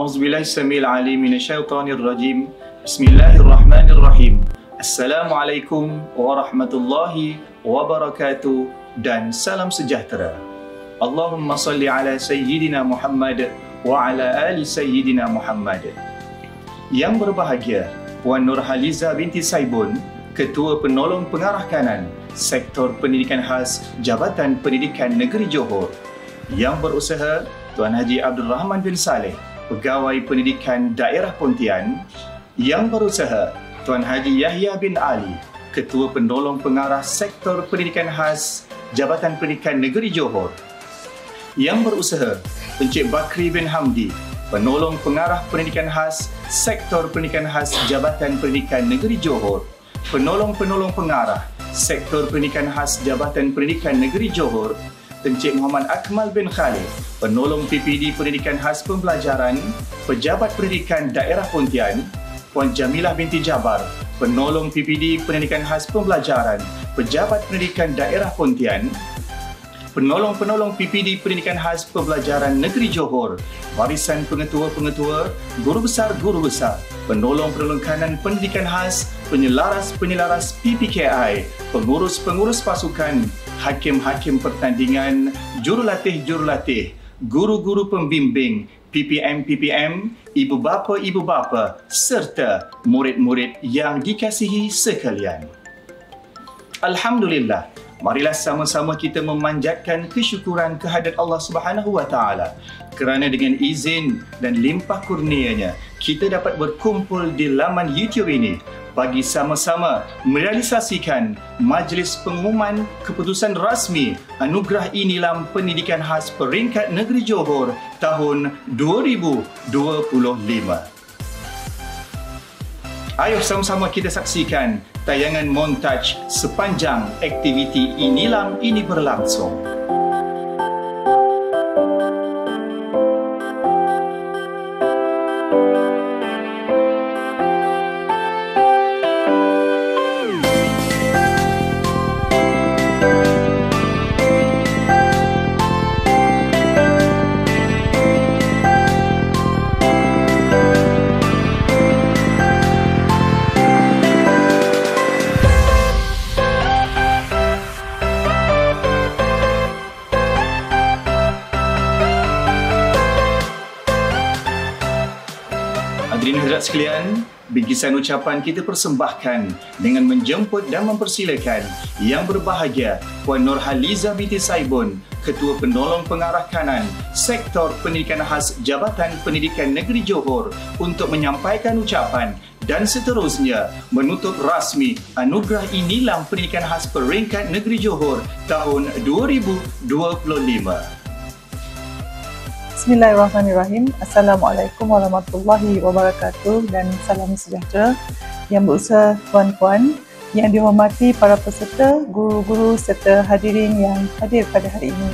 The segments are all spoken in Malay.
A'udzubillahi samil alim minasyaitonir rajim. Bismillahirrahmanirrahim. Assalamualaikum warahmatullahi wabarakatuh dan salam sejahtera. Allahumma salli ala sayyidina Muhammad wa ala ali sayyidina Muhammad. Yang berbahagia Puan Nurhaliza binti Saibun, Ketua Penolong Pengarah Kanan Sektor Pendidikan Khas Jabatan Pendidikan Negeri Johor. Yang berusaha Tuan Haji Abdul Rahman bin Saleh, Pegawai Pendidikan Daerah Pontian. Yang berusaha Tuan Haji Yahya bin Ali, Ketua Penolong Pengarah Sektor Pendidikan Khas Jabatan Pendidikan Negeri Johor. Yang berusaha Encik Bakri bin Hamdi, Penolong Pengarah Pendidikan Khas Sektor Pendidikan Khas Jabatan Pendidikan Negeri Johor. Penolong-penolong pengarah Sektor Pendidikan Khas Jabatan Pendidikan Negeri Johor, Encik Muhammad Akmal bin Khalid, Penolong PPD Pendidikan Khas Pembelajaran, Pejabat Pendidikan Daerah Pontian. Puan Jamilah binti Jabar, Penolong PPD Pendidikan Khas Pembelajaran, Pejabat Pendidikan Daerah Pontian. Penolong-penolong PPD Pendidikan Khas Pembelajaran Negeri Johor, barisan pengetua-pengetua, guru besar, penolong-penolong kanan pendidikan khas, penyelaras-penyelaras PPKI, pengurus-pengurus pasukan, hakim-hakim pertandingan, jurulatih-jurulatih, guru-guru pembimbing, PPM-PPM, ibu bapa, serta murid-murid yang dikasihi sekalian. Alhamdulillah, marilah sama-sama kita memanjatkan kesyukuran kehadrat Allah Subhanahu wa taala kerana dengan izin dan limpah kurnianya kita dapat berkumpul di laman YouTube ini bagi sama-sama merealisasikan majlis pengumuman keputusan rasmi Anugerah Inilam Pendidikan Khas Peringkat Negeri Johor tahun 2025. Ayo sama-sama kita saksikan tayangan montaj sepanjang aktiviti Inilam ini berlangsung. Hadirin hadirat sekalian, bingkisan ucapan kita persembahkan dengan menjemput dan mempersilakan Yang Berbahagia Puan Nurhaliza binti Saibun, Ketua Penolong Pengarah Kanan Sektor Pendidikan Khas Jabatan Pendidikan Negeri Johor untuk menyampaikan ucapan dan seterusnya menutup rasmi Anugerah Inilam Pendidikan Khas Peringkat Negeri Johor tahun 2025. Bismillahirrahmanirrahim. Assalamualaikum warahmatullahi wabarakatuh dan salam sejahtera. Yang berusaha puan-puan, yang dihormati para peserta, guru-guru serta hadirin yang hadir pada hari ini.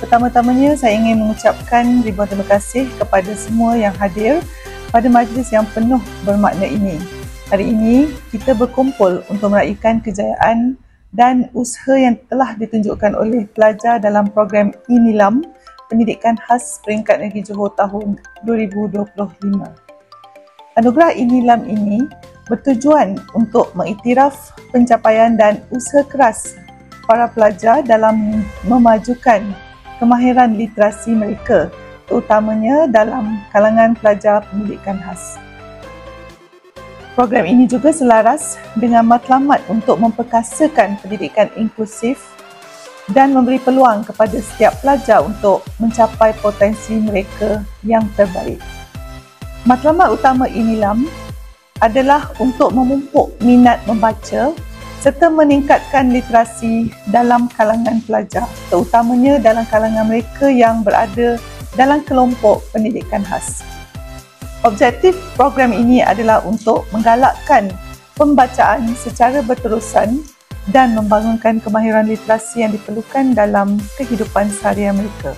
Pertama-tamanya saya ingin mengucapkan ribuan terima kasih kepada semua yang hadir pada majlis yang penuh bermakna ini. Hari ini kita berkumpul untuk meraihkan kejayaan dan usaha yang telah ditunjukkan oleh pelajar dalam program Inilam Pendidikan Khas Peringkat Negeri Johor tahun 2025. Anugerah Inilam ini bertujuan untuk mengiktiraf pencapaian dan usaha keras para pelajar dalam memajukan kemahiran literasi mereka, terutamanya dalam kalangan pelajar pendidikan khas. Program ini juga selaras dengan matlamat untuk memperkasakan pendidikan inklusif dan memberi peluang kepada setiap pelajar untuk mencapai potensi mereka yang terbaik. Matlamat utama Inilam adalah untuk memupuk minat membaca serta meningkatkan literasi dalam kalangan pelajar, terutamanya dalam kalangan mereka yang berada dalam kelompok pendidikan khas. Objektif program ini adalah untuk menggalakkan pembacaan secara berterusan dan membangunkan kemahiran literasi yang diperlukan dalam kehidupan seharian mereka.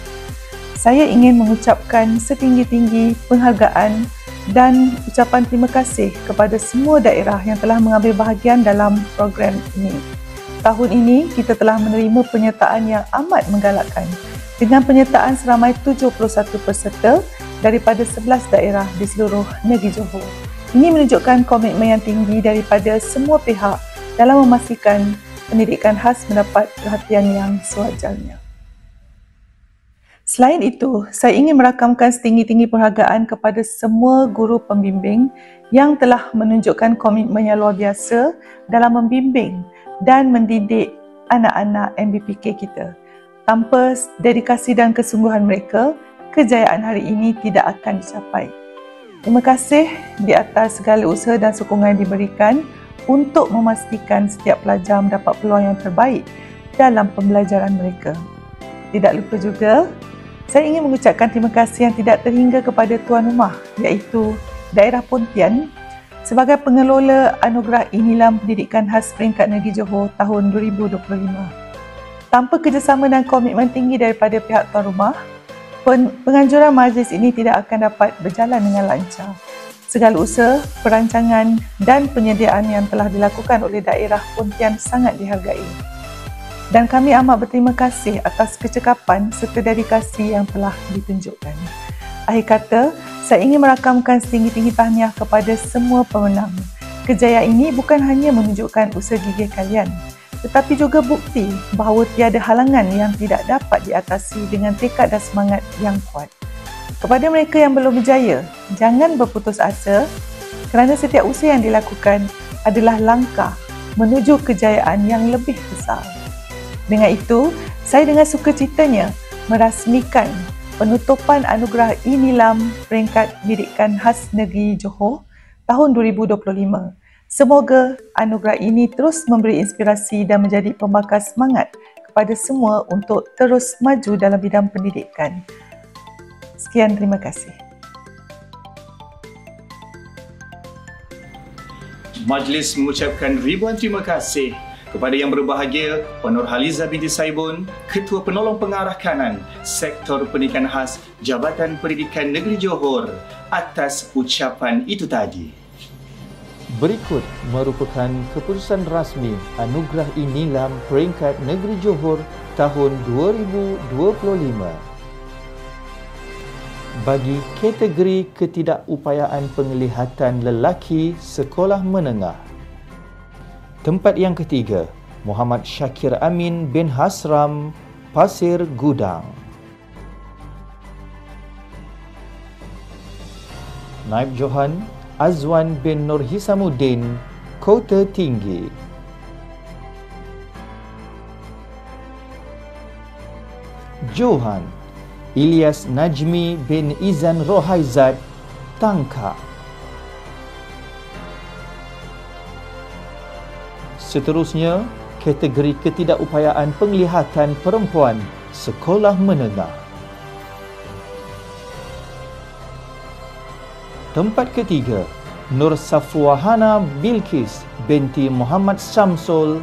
Saya ingin mengucapkan setinggi-tinggi penghargaan dan ucapan terima kasih kepada semua daerah yang telah mengambil bahagian dalam program ini. Tahun ini kita telah menerima penyertaan yang amat menggalakkan dengan penyertaan seramai 71 peserta daripada 11 daerah di seluruh negeri Johor. Ini menunjukkan komitmen yang tinggi daripada semua pihak dalam memastikan pendidikan khas mendapat perhatian yang sewajarnya. Selain itu, saya ingin merakamkan setinggi-tinggi penghargaan kepada semua guru pembimbing yang telah menunjukkan komitmen yang luar biasa dalam membimbing dan mendidik anak-anak MBPK kita. Tanpa dedikasi dan kesungguhan mereka, kejayaan hari ini tidak akan dicapai. Terima kasih di atas segala usaha dan sokongan yang diberikan untuk memastikan setiap pelajar mendapat peluang yang terbaik dalam pembelajaran mereka. Tidak lupa juga, saya ingin mengucapkan terima kasih yang tidak terhingga kepada tuan rumah, iaitu Daerah Pontian sebagai pengelola Anugerah Inilam Pendidikan Khas Peringkat Negeri Johor tahun 2025. Tanpa kerjasama dan komitmen tinggi daripada pihak tuan rumah, penganjuran majlis ini tidak akan dapat berjalan dengan lancar. Segala usaha, perancangan dan penyediaan yang telah dilakukan oleh Daerah Pontian sangat dihargai. Dan kami amat berterima kasih atas kecekapan serta dedikasi yang telah ditunjukkan. Akhir kata, saya ingin merakamkan setinggi-tinggi tahniah kepada semua pemenang. Kejayaan ini bukan hanya menunjukkan usaha gigih kalian, tetapi juga bukti bahawa tiada halangan yang tidak dapat diatasi dengan tekad dan semangat yang kuat. Kepada mereka yang belum berjaya, jangan berputus asa kerana setiap usaha yang dilakukan adalah langkah menuju kejayaan yang lebih besar. Dengan itu, saya dengan sukacitanya merasmikan penutupan Anugerah Inilam Peringkat Pendidikan Khas Negeri Johor tahun 2025. Semoga anugerah ini terus memberi inspirasi dan menjadi pembakar semangat kepada semua untuk terus maju dalam bidang pendidikan. Sekian, terima kasih. Majlis mengucapkan ribuan terima kasih kepada Yang Berbahagia Puan Nurhaliza binti Saibun, Ketua Penolong Pengarah Kanan Sektor Pendidikan Khas Jabatan Pendidikan Negeri Johor atas ucapan itu tadi. Berikut merupakan keputusan rasmi Anugerah Inilam Peringkat Negeri Johor tahun 2025. Bagi kategori ketidakupayaan penglihatan lelaki sekolah menengah, tempat yang ketiga, Muhammad Syakir Amin bin Hasram, Pasir Gudang. Naib Johan, Azwan bin Nur Hisamuddin, Kota Tinggi. Johan, Ilyas Najmi bin Izan Rohaizat, Tangka. Seterusnya, kategori ketidakupayaan penglihatan perempuan sekolah menengah. Tempat ketiga, Nur Safwahana Bilkis binti Muhammad Samsul,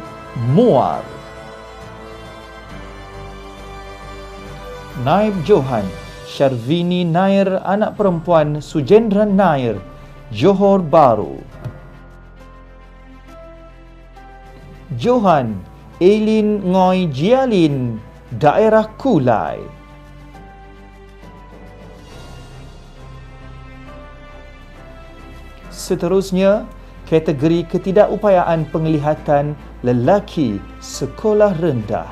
Muar. Naib Johan, Syarvini Nair anak perempuan Sujendran Nair, Johor Bahru. Johan, Eileen Ngoy Jialin, Daerah Kulai. Seterusnya, kategori ketidakupayaan penglihatan lelaki sekolah rendah.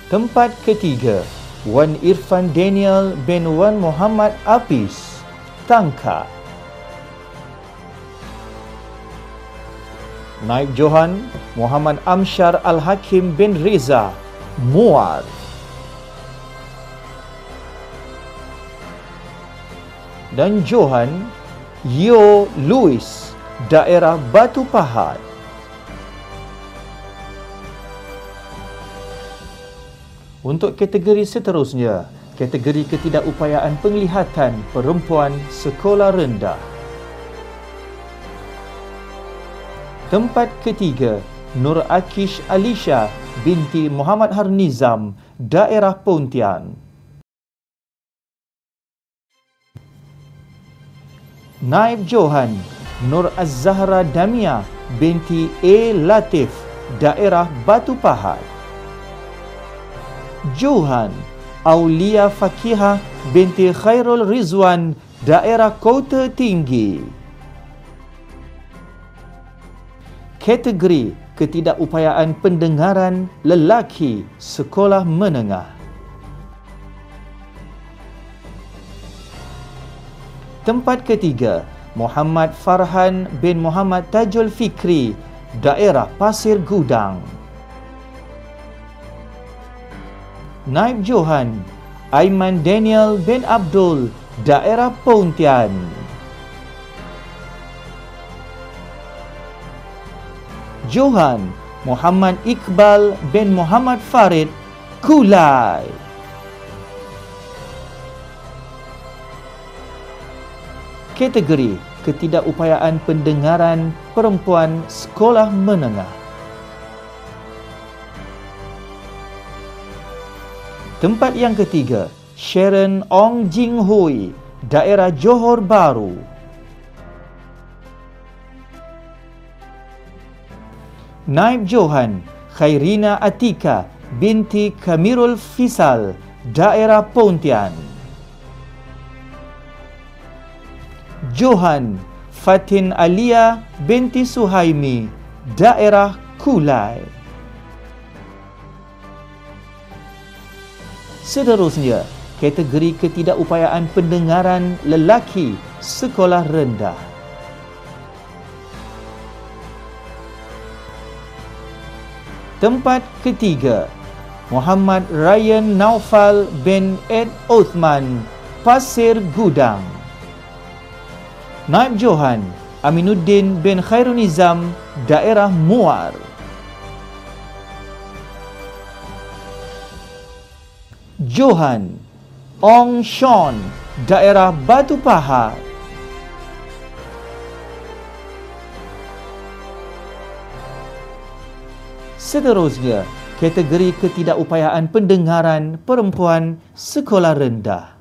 Tempat ketiga, Wan Irfan Daniel bin Wan Muhammad Apis, Tangka. Naib Johan, Muhammad Amsyar Al-Hakim bin Riza, Muar. Dan Johan, Yo Louis, Daerah Batu Pahat. Untuk kategori seterusnya, kategori ketidakupayaan penglihatan perempuan sekolah rendah. Tempat ketiga, Nur Akish Alisha binti Muhammad Harnizam, Daerah Pontian. Naib Johan, Nur Az-Zahra Damia binti A. Latif, Daerah Batu Pahat. Johan, Aulia Fakihah binti Khairul Rizwan, daerah Kota Tinggi. Kategori ketidakupayaan pendengaran lelaki sekolah menengah. Tempat ketiga, Muhammad Farhan bin Muhammad Tajul Fikri, daerah Pasir Gudang. Naib Johan, Aiman Daniel bin Abdul, daerah Pontian. Johan, Muhammad Iqbal bin Muhammad Farid, Kulai. Kategori ketidakupayaan pendengaran perempuan sekolah menengah. Tempat yang ketiga, Sharon Ong Jing Hui, daerah Johor Bahru. Naib Johan, Khairina Atika binti Kamirul Fisal, daerah Pontian. Johan, Fatin Alia binti Suhaimi, daerah Kulai. Seterusnya, kategori ketidakupayaan pendengaran lelaki sekolah rendah. Tempat ketiga, Muhammad Ryan Naufal bin Ed Uthman, Pasir Gudang. Naib Johan, Aminuddin bin Khairunizam, daerah Muar. Johan, Ong Sean, daerah Batu Pahat. Seterusnya, kategori ketidakupayaan pendengaran perempuan sekolah rendah.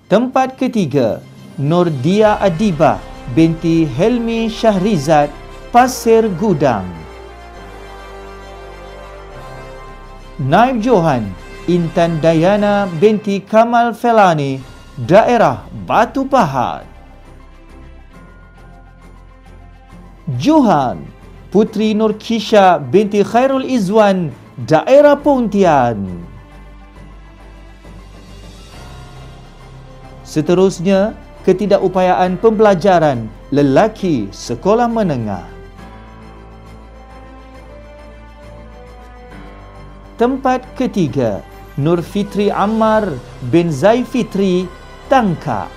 Tempat ketiga, Nurdia Adibah binti Helmi Syahrizad, Pasir Gudang. Naib Johan, Intan Dayana binti Kamal Felani, daerah Batu Pahat. Johan, Putri Nurkisha binti Khairul Izwan, daerah Pontian. Seterusnya, ketidakupayaan pembelajaran lelaki sekolah menengah. Tempat ketiga, Nur Fitri Ammar bin Zai Fitri, Tangka.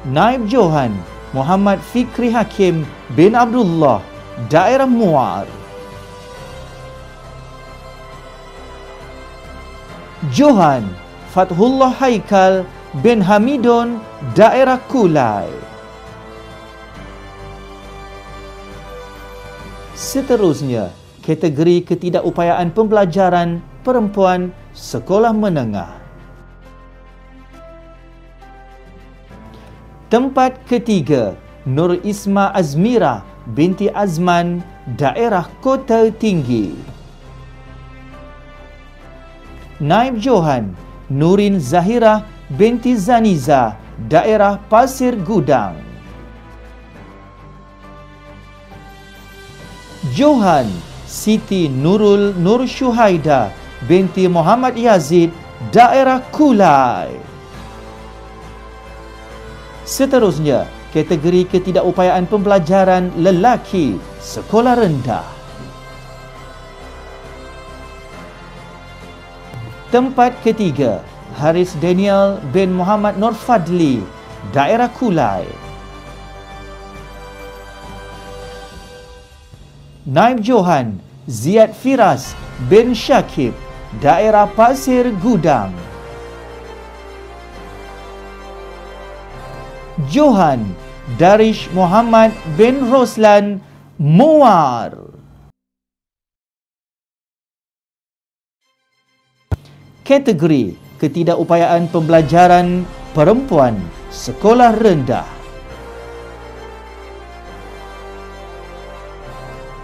Naib Johan, Muhammad Fikri Hakim bin Abdullah, daerah Muar. Johan, Fathullah Haikal bin Hamidun, daerah Kulai. Seterusnya, kategori ketidakupayaan pembelajaran perempuan sekolah menengah. Tempat ketiga, Nur Isma Azmira binti Azman, daerah Kota Tinggi. Naib Johan, Nurin Zahira binti Zaniza, daerah Pasir Gudang. Johan, Siti Nurul Nur Syuhaida binti Muhammad Yazid, daerah Kulai. Seterusnya, kategori ketidakupayaan pembelajaran lelaki sekolah rendah. Tempat ketiga, Haris Daniel bin Muhammad Nur Fadli, daerah Kulai. Naib Johan, Ziyad Firas bin Syakib, daerah Pasir Gudang. Johan, Darish Muhammad bin Roslan, Muar. Kategori ketidakupayaan pembelajaran perempuan sekolah rendah.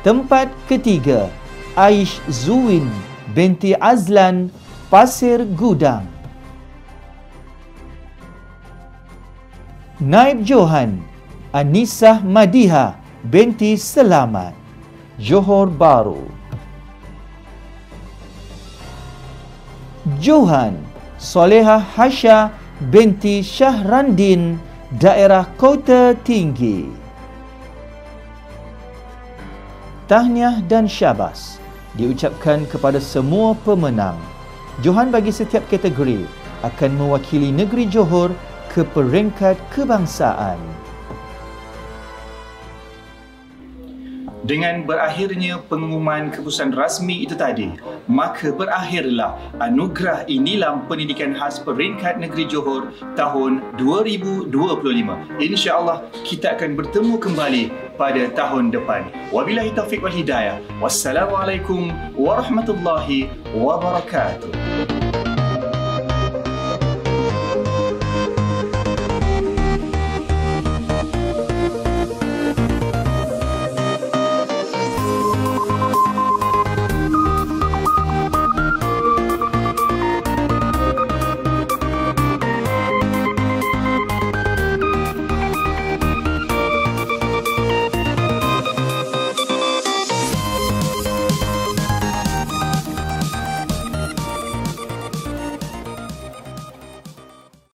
Tempat ketiga, Aish Zuwin binti Azlan, Pasir Gudang. Naib Johan, Anisah Madiha binti Selamat, Johor Bahru. Johan, Solehah Hasha binti Syahrandin, daerah Kota Tinggi. Tahniah dan syabas diucapkan kepada semua pemenang. Johan bagi setiap kategori akan mewakili negeri Johor ke peringkat kebangsaan. Dengan berakhirnya pengumuman keputusan rasmi itu tadi, maka berakhirlah anugerah Inilam Pendidikan Khas Peringkat Negeri Johor tahun 2025. InsyaAllah kita akan bertemu kembali pada tahun depan. Wabillahi taufiq wal hidayah. Wassalamualaikum warahmatullahi wabarakatuh.